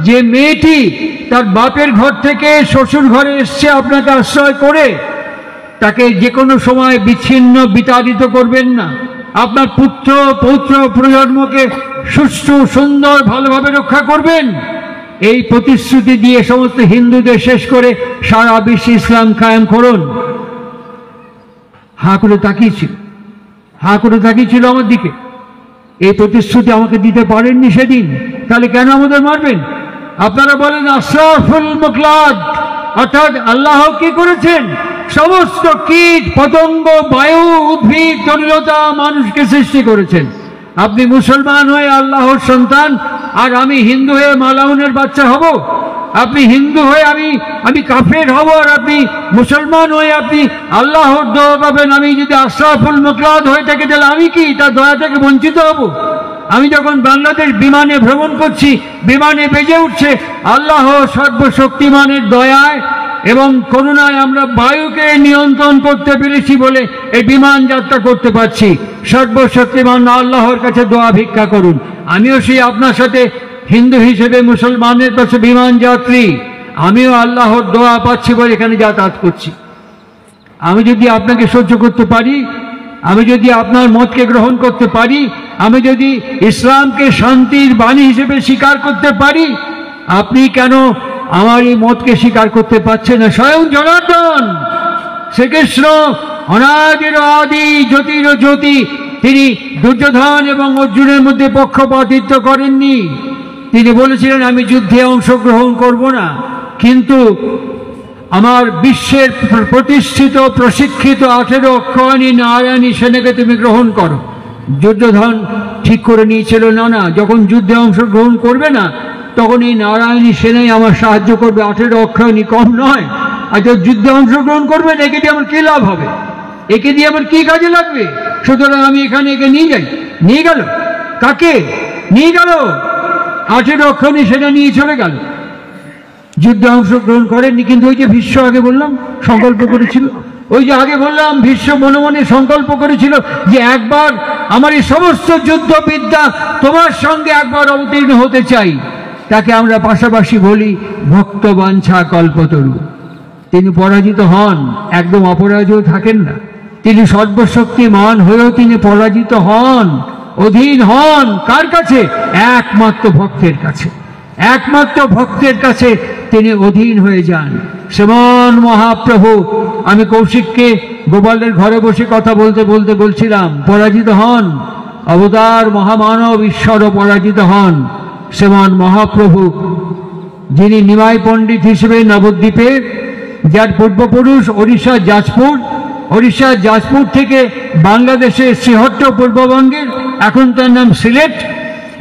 যে মেয়েটি তার বাপের ঘর থেকে শ্বশুর ঘরে এসছে আপনাকে আশ্রয় করে, তাকে যে কোনো সময় বিচ্ছিন্ন বিতাড়িত করবেন না। আপনার পুত্র পৌত্র প্রজন্মকে সুষ্ঠু সুন্দর ভালোভাবে রক্ষা করবেন, এই প্রতিশ্রুতি দিয়ে সমস্ত হিন্দুদের শেষ করে সারা বিশ্বে ইসলাম কায়েম করুন। হাঁ করে তাকিয়েছিল আমার দিকে। এই প্রতিশ্রুতি আমাকে দিতে পারেননি সেদিন, তাহলে কেন আমাদের মারবেন? আপনারা বলেন আশরাফুল মুখলাক, অর্থাৎ আল্লাহ কি করেছেন? সমস্ত কীট পতঙ্গ, বায়ু, উদ্ভিদ, তরুলতা মানুষকে সৃষ্টি করেছেন। আপনি মুসলমান হয়ে আল্লাহর সন্তান, আর আমি হিন্দু হয়ে মালাউনের বাচ্চা হব? আপনি হিন্দু হয়ে আমি কাফের হব, আর আপনি মুসলমান হয়ে আপনি আল্লাহর দোয়া পাবেন? আমি যদি আশরাফুল মুখলাক হয়ে থাকি তাহলে আমি কি তার দয়া থেকে বঞ্চিত হব? আমি যখন বাংলাদেশ বিমানে ভ্রমণ করছি, বিমানে বেজে উঠছে আল্লাহ সর্বশক্তিমানের দয়ায় এবং করুণায় আমরা বায়ুকে নিয়ন্ত্রণ করতে পেরেছি বলে এই বিমান যাত্রা করতে পারছি। সর্বশক্তিমান আল্লাহর কাছে দোয়া ভিক্ষা করুন। আমিও সেই আপনার সাথে হিন্দু হিসেবে মুসলমানের কাছে বিমান যাত্রী, আমিও আল্লাহর দোয়া পাচ্ছি বলে এখানে যাতায়াত করছি। আমি যদি আপনাকে সহ্য করতে পারি, আমি যদি আপনার মতকে গ্রহণ করতে পারি, আমি যদি ইসলামকে শান্তির বাণী হিসেবে স্বীকার করতে পারি, আপনি কেন আমার এই মতকে স্বীকার করতে পারছেন না? স্বয়ং জনার্দন শ্রীকৃষ্ণ অনাদির আদি জ্যোতির জ্যোতি, তিনি দুর্যোধন এবং অর্জুনের মধ্যে পক্ষপাতিত্ব করেননি। তিনি বলেছিলেন আমি যুদ্ধে অংশগ্রহণ করব না, কিন্তু আমার বিশ্বের প্রতিষ্ঠিত প্রশিক্ষিত 18 অক্ষয়ণী নারায়ণী সেনাকে তুমি গ্রহণ করো। দুর্যোধন ঠিক করে নিয়েছিল না, যখন যুদ্ধে অংশগ্রহণ করবে না তখন এই নারায়ণী সেনাই আমার সাহায্য করবে, 18 অক্ষয়ণী কম নয়। আর যখন যুদ্ধে অংশগ্রহণ করবে না, একে দিয়ে আমার কী লাভ হবে? একে দিয়ে আমার কী কাজে লাগবে? সুতরাং আমি এখানে একে নিয়ে যাই। নিয়ে গেল কাকে? নিয়ে গেল 18 অক্ষয়ণী সেনা নিয়ে চলে গেল। যুদ্ধে অংশগ্রহণ করেননি, কিন্তু ওই যে ভীষ্ম আগে বললাম সংকল্প করেছিল, ভীষ্ম মনে মনে সংকল্প করেছিল যে একবার আমার এই সমস্ত যুদ্ধবিদ্যা তোমার সঙ্গে একবার অবতীর্ণ হতে চাই। তাকে আমরা পাশাপাশি বলি ভক্তবাঞ্ছা কল্পতরু। তিনি পরাজিত হন, একদম অপরাজয় থাকেন না। তিনি সর্বশক্তিমান হয়েও তিনি পরাজিত হন, অধীন হন। কার কাছে? একমাত্র ভক্তের কাছে। একমাত্র ভক্তের কাছে তিনি অধীন হয়ে যান। শ্রীমন মহাপ্রভু, আমি কৌশিককে গোপালের ঘরে বসে কথা বলতে বলতে বলছিলাম, পরাজিত হন অবতার মহামানব ঈশ্বরও পরাজিত হন। শ্রীমন মহাপ্রভু, যিনি নিমাই পণ্ডিত হিসেবে নবদ্বীপে, যার পূর্বপুরুষ ওড়িশার জাজপুর থেকে বাংলাদেশের শ্রীহট্ট পূর্ববঙ্গের, এখন তার নাম সিলেট,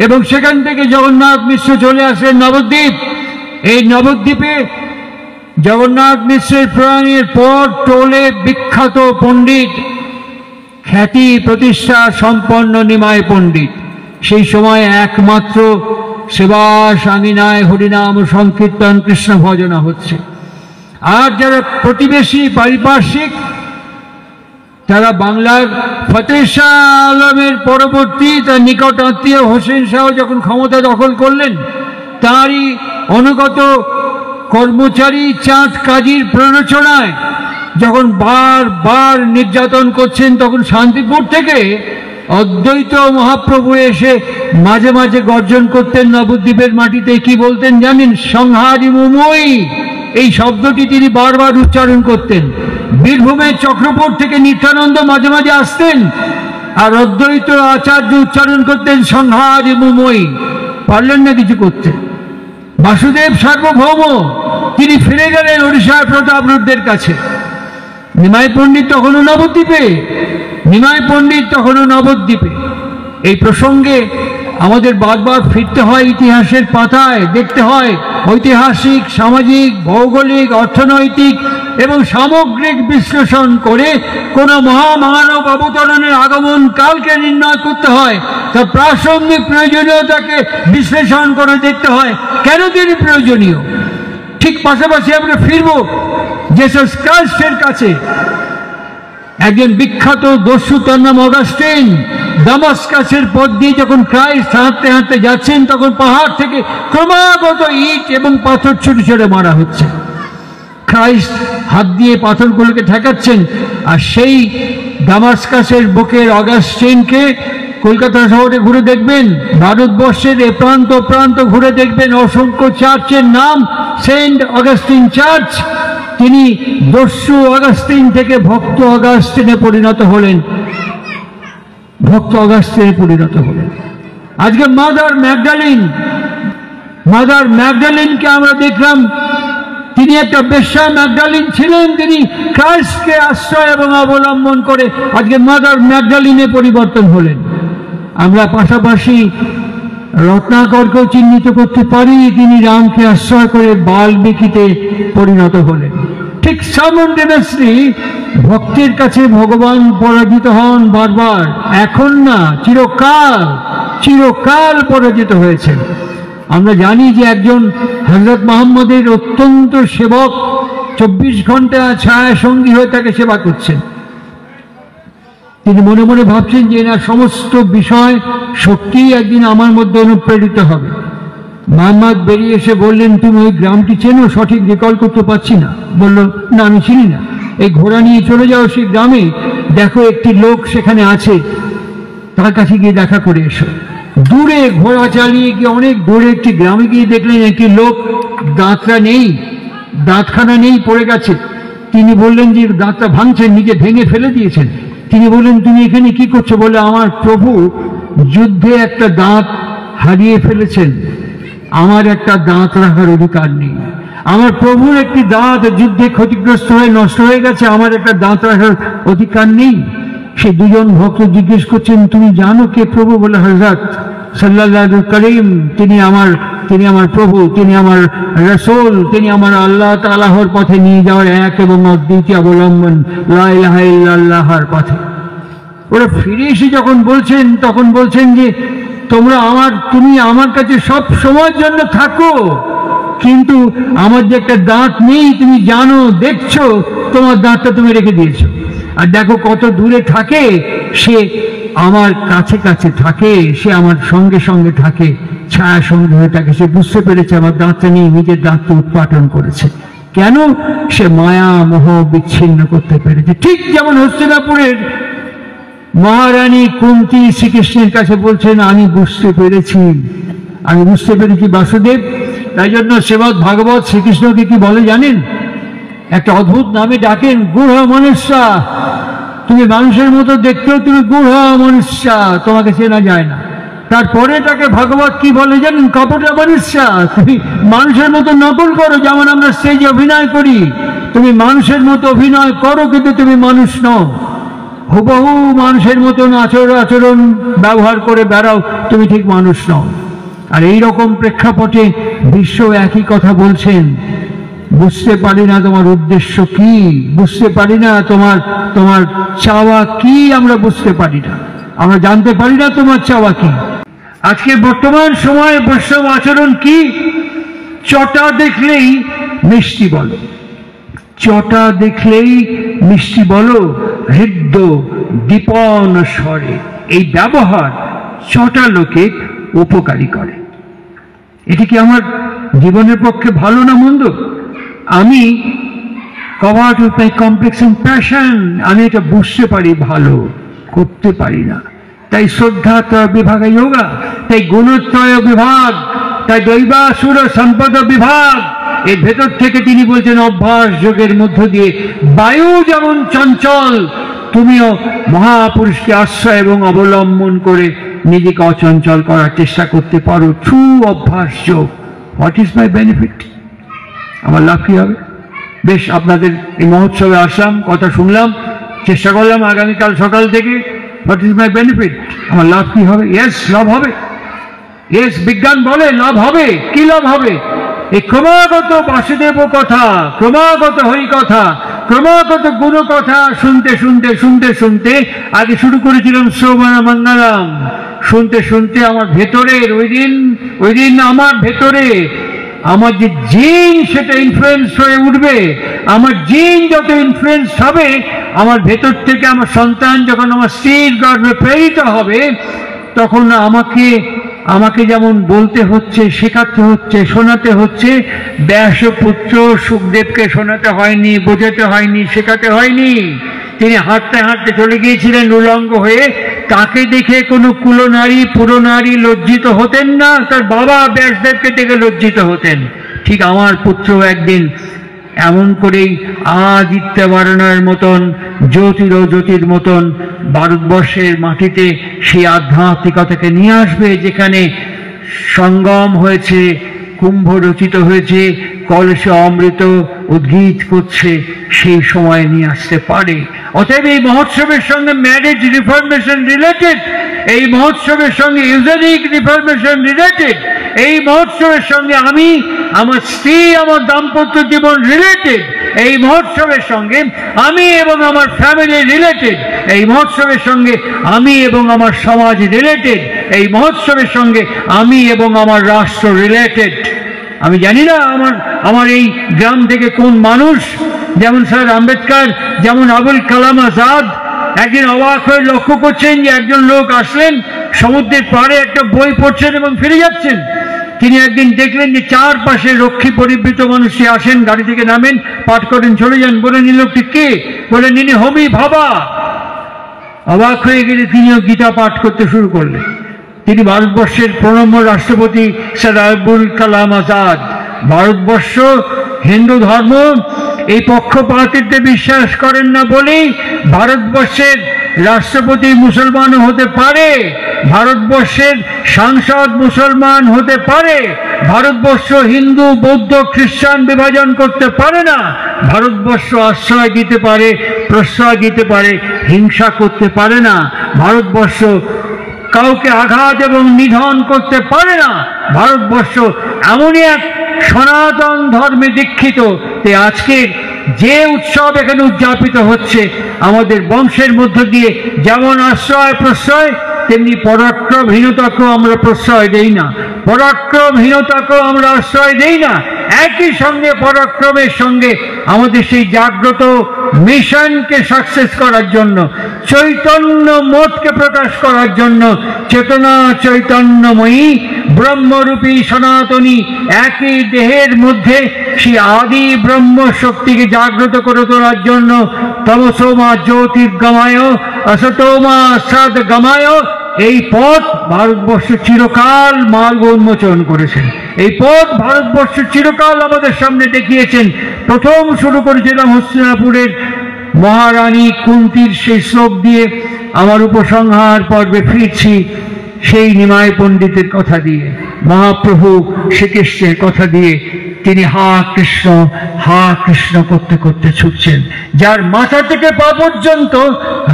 এবং সেখান থেকে জগন্নাথ মিশ্র চলে আসেন নবদ্বীপ। এই নবদ্বীপে জগন্নাথ মিশ্রের প্রয়াণের পর টোলে বিখ্যাত পণ্ডিত, খ্যাতি প্রতিষ্ঠা সম্পন্ন নিমাই পণ্ডিত। সেই সময় একমাত্র সেবা সাঙ্গিনায় হরিনাম সংকীর্তন কৃষ্ণ ভজনা হচ্ছে। আর যারা প্রতিবেশী পারিপার্শ্বিক, তারা বাংলার ফতেহ শাহ আলমের পরবর্তী তার নিকট আত্মীয় হোসেন শাহ যখন ক্ষমতা দখল করলেন, তাঁরই অনুগত কর্মচারী চাঁদ কাজীর প্ররোচনায় যখন বারবার নির্যাতন করছেন, তখন শান্তিপুর থেকে অদ্বৈত মহাপ্রভু এসে মাঝে মাঝে গর্জন করতেন নবদ্বীপের মাটিতে। কি বলতেন জানেন? সংহারি মুময়ী, এই শব্দটি তিনি বারবার উচ্চারণ করতেন। বীরভূমের চক্রপুর থেকে নিত্যানন্দ মাঝে মাঝে আসতেন, আর অদ্বৈত আচার্য উচ্চারণ করতেন সংহারি মুময়ী। পারলেন না কিছু করতে। বাসুদেব সার্বভৌম, তিনি ফিরে গেলেন ওড়িশার প্রতাপরুদ্রের কাছে। নিমাই পণ্ডিত তখনও নবদ্বীপে। এই প্রসঙ্গে আমাদের বারবার ফিরতে হয় ইতিহাসের পাতায়, দেখতে হয় ঐতিহাসিক, সামাজিক, ভৌগোলিক, অর্থনৈতিক এবং সামগ্রিক বিশ্লেষণ করে কোনো মহামানব অবতরণের আগমন কালকে নির্ণয় করতে হয়। তার প্রাসঙ্গিক প্রয়োজনীয়তাকে বিশ্লেষণ করে দেখতে হয় কেন তিনি প্রয়োজনীয়। ঠিক পাশাপাশি আমরা ফিরব জেসাস ক্রাইস্টের কাছে, একজন বিখ্যাত দস্যু, তার নাম অগাস্টিন, দামাস্কাসের পথ দিয়ে যখন ক্রাইস্ট হাঁটতে হাঁটতে যাচ্ছেন, তখন পাহাড় থেকে ক্রমাগত ইট এবং পাথর ছুটে ছুটে মারা হচ্ছে। ক্রাইস্ট হাত দিয়ে পাথরগুলোকে ঠেকাচ্ছেন, আর সেই দামাস্কাসের বুকের অগাস্টিনকে কলকাতা শহরে ঘুরে দেখবেন, ভারতবর্ষের এ প্রান্ত প্রান্ত ঘুরে দেখবেন, অসংখ্য চার্চের নাম সেন্ট অগাস্টিন চার্চ। তিনি দস্যু অগাস্টিন থেকে ভক্ত অগাস্টিনে পরিণত হলেন, ভক্ত অগাস্টিনে পরিণত হলেন। আজকে মাদার ম্যাগডালিনকে আমরা দেখলাম, তিনি একটা বেশ্যা ম্যাগডালিন ছিলেন, তিনি ক্রাইস্টকে আশ্রয় এবং অবলম্বন করে আজকে মাদার ম্যাগডালিনে পরিবর্তন হলেন। আমরা পাশাপাশি রত্নাকরকেও চিহ্নিত করতে পারি, তিনি রামকে আশ্রয় করে বাল্মীকিতে পরিণত হলেন। ঠিক সাইমultaneously ভক্তের কাছে ভগবান পরাজিত হন বারবার, এখন না, চিরকাল পরাজিত হয়েছেন। আমরা জানি যে একজন হযরত মুহাম্মদের অত্যন্ত সেবক 24 ঘন্টা ছায়া সঙ্গী হয়ে তাকে সেবা করছেন। তিনি মনে মনে ভাবছেন যে না, সমস্ত বিষয় শক্তি একদিন আমার মধ্যে অনুপ্রেরিত হবে। মুহাম্মদ বেরিয়ে এসে বললেন, তুমি ওই গ্রামটি চেনো? সঠিক রিকল করতে পারছি না। বলল, না আমি চিনি না। এই ঘোড়া নিয়ে চলে যাও সেই গ্রামে, দেখো একটি লোক সেখানে আছে, তার কাছে গিয়ে দেখা করে এসো। দূরে ঘোড়া চালিয়ে গিয়ে অনেক দূরে একটি গ্রামে গিয়ে দেখলেন একটি লোক দাঁতখানা নেই, পড়ে গেছে। তিনি বললেন যে দাঁতটা ভাঙছেন, নিজে ভেঙে ফেলে দিয়েছেন। তিনি বললেন, তুমি এখানে কি করছো? বলে, আমার প্রভু যুদ্ধে একটা দাঁত হারিয়ে ফেলেছেন, আমার একটা দাঁত রাখার অধিকার নেই। আমার প্রভুর একটি দাঁত যুদ্ধে ক্ষতিগ্রস্ত হয়ে নষ্ট হয়ে গেছে, আমার একটা দাঁত রাখার অধিকার নেই। সে দুজন ভক্ত জিজ্ঞেস করছেন, তুমি জানো কে প্রভু? বলে, হযরত সাল্লাল্লাহু করিম, তিনি আমার প্রভু, তিনি আমার রাসূল, তিনি আমার আল্লাহ তাআলার পথে নিয়ে যাওয়ার এক এবং অদ্বিতীয় অবলম্বন, লা ইলাহা ইল্লাল্লাহর পথে। ওরা ফিরে এসে যখন বলছেন, তখন বলছেন যে তুমি আমার কাছে সব সময়ের জন্য থাকো, কিন্তু আমার যে একটা দাঁত নেই তুমি জানো, দেখছো, তোমার দাঁতটা তুমি রেখে দিয়েছো। আর দেখো কত দূরে থাকে, সে আমার কাছে কাছে থাকে, সে আমার সঙ্গে সঙ্গে থাকে, ছায়া সঙ্গে হয়ে থাকে। সে বুঝতে পেরেছে আমার দাঁতটা নেই, নিজের দাঁতটা উৎপাটন করেছে। কেন? সে মায়া মোহ বিচ্ছিন্ন করতে পেরেছে। ঠিক যেমন হস্তিনাপুরের মহারানী কুন্তী শ্রীকৃষ্ণের কাছে বলছেন, আমি বুঝতে পেরেছি বাসুদেব। তাই জন্য শ্রীমদ্ ভাগবত শ্রীকৃষ্ণকে কি বলে জানেন? একটা অদ্ভুত নামে ডাকেন, গূঢ় মনুষ্যা। তুমি মানুষের মতো দেখতেও তুমি গূঢ় মনুষ্যা, তোমাকে চেনা যায় না। তারপরে তাকে ভাগবত কি বলে জানেন? কপট মনুষ্যা। তুমি মানুষের মতো নকল করো, যেমন আমরা স্টেজে অভিনয় করি। তুমি মানুষের মতো অভিনয় করো, কিন্তু তুমি মানুষ নও। হুবহু মানুষের মতন আচরণ ব্যবহার করে বেড়াও, তুমি ঠিক মানুষ নও। আর এই রকম প্রেক্ষাপটে বিশ্ব একই কথা বলছেন, বুঝতে পারি না তোমার উদ্দেশ্য কি, বুঝতে পারি না তোমার চাওয়া কি, আমরা বুঝতে পারি না, আমরা জানতে পারি না তোমার চাওয়া কি। আজকে বর্তমান সময়ে বৈষ্ণব আচরণ কি? চটা দেখলেই মিষ্টি বলো, চটা দেখলেই মিষ্টি বলো, হৃদ্য দীপন স্বরে। এই ব্যবহার চটা লোকে উপকারী করে। এটি কি আমার জীবনের পক্ষে ভালো না মন্দ? আমি covered with my complex and passion, আমি এটা বুঝতে পারি, ভালো করতে পারি না। তাই শ্রদ্ধাত্রয় বিভাগ যোগা, তাই গুণত্রয় বিভাগ, তাই দৈবাসুর সম্পদ বিভাগ। এর ভেতর থেকে তিনি বলছেন অভ্যাস যোগের মধ্য দিয়ে বায়ু যেমন চঞ্চল, তুমিও মহাপুরুষকে আশ্রয় এবং অবলম্বন করে নিজেকে অচঞ্চল করার চেষ্টা করতে পারো। ট্রু অভ্যাস যোগ। What is my benefit? আমার লাভ কি হবে? বেশ, আপনাদের এই মহোৎসবে আসলাম, কথা শুনলাম, চেষ্টা করলাম আগামীকাল সকাল থেকে। What is my benefit? আমার লাভ কি হবে? ইয়েস, লাভ হবে। ইয়েস, বিজ্ঞান বলে লাভ হবে। কি লাভ হবে? এই ক্রমাগত বাসুদেব কথা, ক্রমাগত হরি কথা, ক্রমাগত গুণ কথা শুনতে শুনতে শুনতে শুনতে, আগে শুরু করেছিলাম শ্রবণ মঙ্গলম, শুনতে শুনতে আমার ভেতরের ওই দিন আমার ভেতরে আমার যে জিন সেটা ইনফ্লুয়েন্স হয়ে উঠবে। আমার জিন যত ইনফ্লুয়েন্স হবে, আমার ভেতর থেকে আমার সন্তান যখন আমার স্ত্রীর গর্ভে প্রেরিত হবে, তখন আমাকে যেমন বলতে হচ্ছে, শেখাতে হচ্ছে, শোনাতে হচ্ছে, ব্যাসপুত্র সুখদেবকে শোনাতে হয়নি, বোঝাতে হয়নি, শেখাতে হয়নি। তিনি হাঁটতে হাঁটতে চলে গিয়েছিলেন উলঙ্গ হয়ে। তাকে দেখে কোনো কুলনারী পুরনারী লজ্জিত হতেন না, তার বাবা ব্যাসদেবকে দেখে লজ্জিত হতেন। ঠিক আমার পুত্র একদিন এমন করেই আদিত্য বারণার মতন, জ্যোতির মতন ভারতবর্ষের মাটিতে সেই আধ্যাত্মিকতাকে নিয়ে আসবে, যেখানে সঙ্গম হয়েছে, কুম্ভ রচিত হয়েছে, কলসে অমৃত উদ্গীত করছে, সেই সময় নিয়ে আসতে পারে। অতএব এই মহোৎসবের সঙ্গে ম্যারেজ রিফরমেশন রিলেটেড, এই মহোৎসবের সঙ্গে ইউজেনিক রিফরমেশন রিলেটেড, এই মহোৎসবের সঙ্গে আমি, আমার স্ত্রী, আমার দাম্পত্য জীবন রিলেটেড, এই মহোৎসবের সঙ্গে আমি এবং আমার ফ্যামিলি রিলেটেড, এই মহোৎসবের সঙ্গে আমি এবং আমার সমাজ রিলেটেড, এই মহোৎসবের সঙ্গে আমি এবং আমার রাষ্ট্র রিলেটেড। আমি জানি না আমার এই গ্রাম থেকে কোন মানুষ, যেমন স্যার আম্বেদকর, যেমন আবুল কালাম আজাদ, একদিন অবাক হয়ে লক্ষ্য করছেন যে একজন লোক আসলেন, সমুদ্রের পাড়ে একটা বই পড়ছেন এবং ফিরে যাচ্ছেন। তিনি একদিন দেখলেন যে চারপাশে রক্ষী পরিবৃত মানুষই আসেন, গাড়ি থেকে নামেন, পাঠ করেন, চলে যান। বলেন, এই লোকটি কে? বলেন, ইনি হোমি ভাবা। অবাক হয়ে গেলে তিনিও গীতা পাঠ করতে শুরু করলেন। তিনি ভারতবর্ষের প্রণম্য রাষ্ট্রপতি স্যার আবুল কালাম আজাদ। ভারতবর্ষ হিন্দু ধর্ম এই পক্ষপাতিত্বে বিশ্বাস করেন না বলেই ভারতবর্ষের রাষ্ট্রপতি মুসলমানও হতে পারে, ভারতবর্ষের সাংসদ মুসলমান হতে পারে, ভারতবর্ষ হিন্দু বৌদ্ধ খ্রিস্টান বিভাজন করতে পারে না, ভারতবর্ষ আশ্রয় দিতে পারে, প্রশ্রয় দিতে পারে, হিংসা করতে পারে না, ভারতবর্ষ কাউকে আঘাত এবং নিধন করতে পারে না। ভারতবর্ষ এমনই এক সনাতন ধর্মে দীক্ষিত যে আজকের যে উৎসব এখানে উদযাপিত হচ্ছে, আমাদের বংশের মধ্য দিয়ে যেমন আশ্রয় প্রশ্রয়, তেমনি পরাক্রমহীনতাকেও আমরা প্রশ্রয় দেই না, পরাক্রমহীনতাকেও আমরা আশ্রয় দেই না। একই সঙ্গে পরাক্রমের সঙ্গে আমাদের সেই জাগ্রত মিশনকে সাকসেস করার জন্য, চৈতন্য মতকে প্রকাশ করার জন্য, চেতনা চৈতন্যময়ী ব্রহ্মরূপী সনাতনী একই দেহের মধ্যে সেই আদি ব্রহ্ম শক্তিকে জাগ্রত করে তোলার জন্য তমসোমা জ্যোতির্গমায় অসতোমা সদ্গমায় এই পথ ভারতবর্ষ চিরকাল মার্গ উন্মোচন করেছেন। এই পথ ভারতবর্ষ চিরকাল আমাদের সামনে দেখিয়েছেন। প্রথম শুরু করেছিলাম হস্তিনাপুরের মহারানী কুন্তির সেই শ্লোক দিয়ে, আমার উপসংহার পর্বে ফিরছি সেই নিমাই পণ্ডিতের কথা দিয়ে, মহাপ্রভু শ্রীকৃষ্ণের কথা দিয়ে। তিনি হা কৃষ্ণ করতে করতে ছুটছেন, যার মাথা থেকে পা পর্যন্ত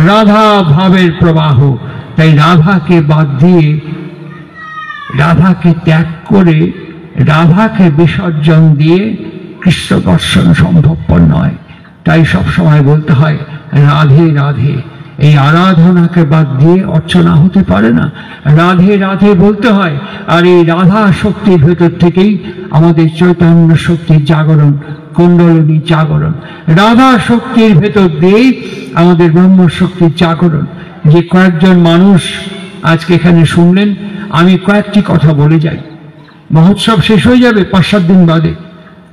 রাধা ভাবের প্রবাহ। তাই রাধাকে বাদ দিয়ে, রাধাকে ত্যাগ করে, রাধাকে বিসর্জন দিয়ে কৃষ্ণ দর্শন সম্ভবপর নয়। তাই সব সময় বলতে হয় রাধে রাধে। এই আরাধনাকে বাদ দিয়ে অর্চনা হতে পারে না, রাধে রাধে বলতে হয়। আর এই রাধা শক্তির ভেতর থেকেই আমাদের চৈতন্য শক্তির জাগরণ, কুণ্ডলিনী জাগরণ। রাধা শক্তির ভেতর দিয়েই আমাদের ব্রহ্ম শক্তির জাগরণ। যে কয়েকজন মানুষ আজকে এখানে শুনলেন, আমি কয়েকটি কথা বলে যাই। মহোৎসব শেষ হয়ে যাবে 5-7 দিন বাদে,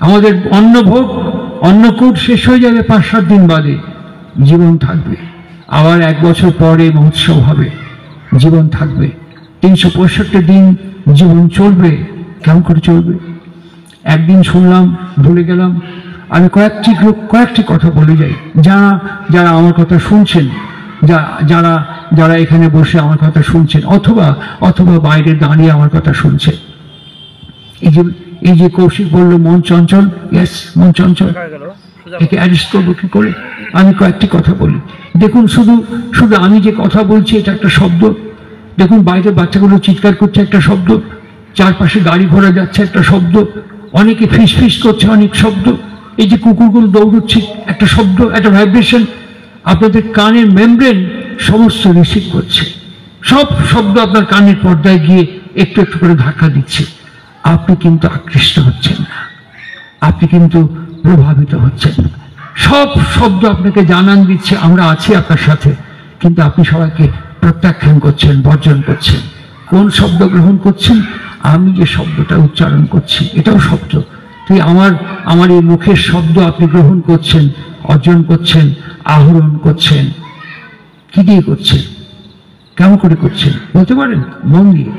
আমাদের অন্নভোগ অন্নকূট শেষ হয়ে যাবে 5-7 দিন বাদে। জীবন থাকবে, আবার 1 বছর পরে মহোৎসব হবে, জীবন থাকবে। 365 দিন জীবন চলবে। কেমন করে চলবে? একদিন শুনলাম, ভুলে গেলাম। আমি কয়েকটি কথা বলে যাই। যারা আমার কথা শুনছেন, যারা এখানে বসে আমার কথা শুনছেন, অথবা বাইরে দাঁড়িয়ে আমার কথা শুনছেন, এই যে কৌশিক বলল মন চঞ্চল, ইয়েস মন চঞ্চল, একে অ্যারেস্ট করবো কি করে? আমি কয়েকটি কথা বলি। দেখুন, শুধু আমি যে কথা বলছি এটা একটা শব্দ। দেখুন, বাইরে বাচ্চাগুলো চিৎকার করছে, একটা শব্দ। চারপাশে গাড়ি ঘোড়া যাচ্ছে, একটা শব্দ। অনেকে ফিস ফিস করছে, অনেক শব্দ। এই যে কুকুরগুলো দৌড়চ্ছে, একটা শব্দ, একটা ভাইব্রেশন। আপনাদের কানের মেমব্রেন সমস্ত রিসিভ করছে, সব শব্দ আপনার কানের পর্দায় গিয়ে একটু একটু করে ধাক্কা দিচ্ছে। আপনি কিন্তু আকৃষ্ট হচ্ছেন। আপনি কিন্তু প্রভাবিত হচ্ছেন না। সব শব্দ আপনাকে জানান দিচ্ছে আমরা আছি আপনার সাথে, কিন্তু আপনি সবাইকে প্রত্যাখ্যান করছেন, বর্জন করছেন। কোন শব্দ গ্রহণ করছেন? আমি যে শব্দটা উচ্চারণ করছি এটাও শব্দ। তুই আমার এই মুখের শব্দ আপনি গ্রহণ করছেন, অর্জন করছেন, আহরণ করছেন। কি দিয়ে করছেন? কেমন করে করছেন বলতে পারেন? মন দিয়ে।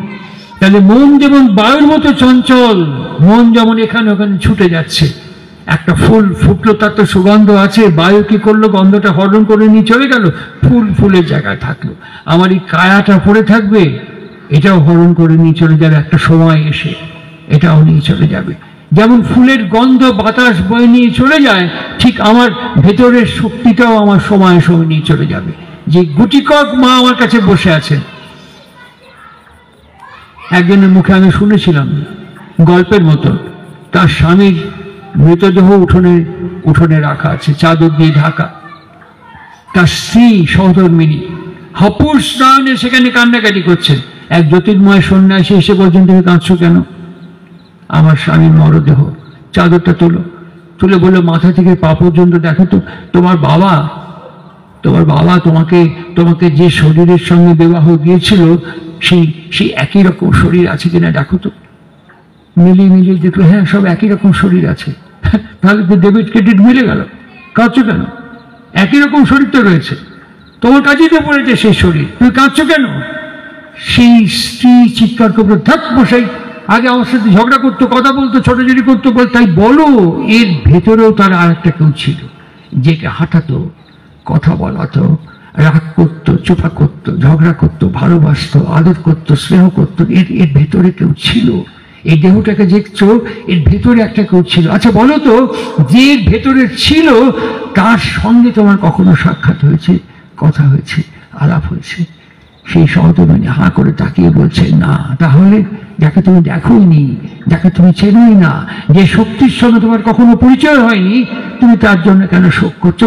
তাহলে মন যেমন বায়ুর মতো চঞ্চল, মন যেমন এখানে ওখানে ছুটে যাচ্ছে। একটা ফুল ফুটলো, তার তো সুগন্ধ আছে, বায়ু কি করলো? গন্ধটা হরণ করে নিয়ে চলে গেল, ফুলের জায়গায় থাকলো। আমার এই কায়াটা পড়ে থাকবে, এটাও হরণ করে নিয়ে চলে যাবে একটা সময় এসে, এটাও নিয়ে চলে যাবে। যেমন ফুলের গন্ধ বাতাস বয়ে নিয়ে চলে যায়, ঠিক আমার ভেতরের শক্তিটাও আমার সময় নিয়ে চলে যাবে। যে গুটিকক মা আমার কাছে বসে আছেন, একজনের মুখে আমি শুনেছিলাম গল্পের মতো, তার স্বামীর মৃতদেহ উঠোনে রাখা আছে, চাদর দিয়ে ঢাকা। তার স্ত্রী সহধর্মিনী হপুস নয়নে সেখানে কান্নাকাটি করছেন। এক জ্যোতির্ময় সন্ন্যাসী এসে বলছেন, তুমি কাঁদছো কেন? আমার স্বামীর মরদেহ। চাদরটা তুলে বললো, মাথা থেকে পা পর্যন্ত দেখো তো, তোমার বাবা তোমাকে যে শরীরের সঙ্গে বিবাহ দিয়েছিল সেই একই রকম শরীর আছে কিনা দেখো তো। মিলিয়ে দেখলো, হ্যাঁ সব একই রকম শরীর আছে। তাহলে তো ডেবিট ক্রেডিট মিলে গেল। কাঁদছো কেন? একই রকম শরীর তো রয়েছে, তোমার কাজেই তো পড়েছে সেই শরীর, তুমি কাঁদছো কেন? সেই স্ত্রী চিৎকার করলো, থাক বসাই, আগে আমার সাথে ঝগড়া করতো, কথা বলতো, ছোটাছুটি করতো, তাই বলো। এর ভেতরেও তার আর একটা কেউ ছিল, যেটা হাঁটাতো, কথা বলাতো, রাগ করতো, চোপা করতো, ঝগড়া করতো, ভালোবাসতো, আদর করতো, স্নেহ করতো। এর ভেতরে কেউ ছিল। এই দেহটাকে দেখছো, এর ভেতরে একটা কেউ ছিল। আচ্ছা বলো তো, যে ভেতরে ছিল তার সঙ্গে তোমার কখনো সাক্ষাৎ হয়েছে, কথা হয়েছে, আলাপ হয়েছে? সেই সহধর্মিনী হাঁ করে তাকিয়ে বলছে, না। তাহলে যাকে তুমি দেখোইনি, যাকে তুমি চেনোই না, যে শক্তির সঙ্গে তোমার কখনো পরিচয় হয়নি, তুমি তার জন্য কেন শোক করছো?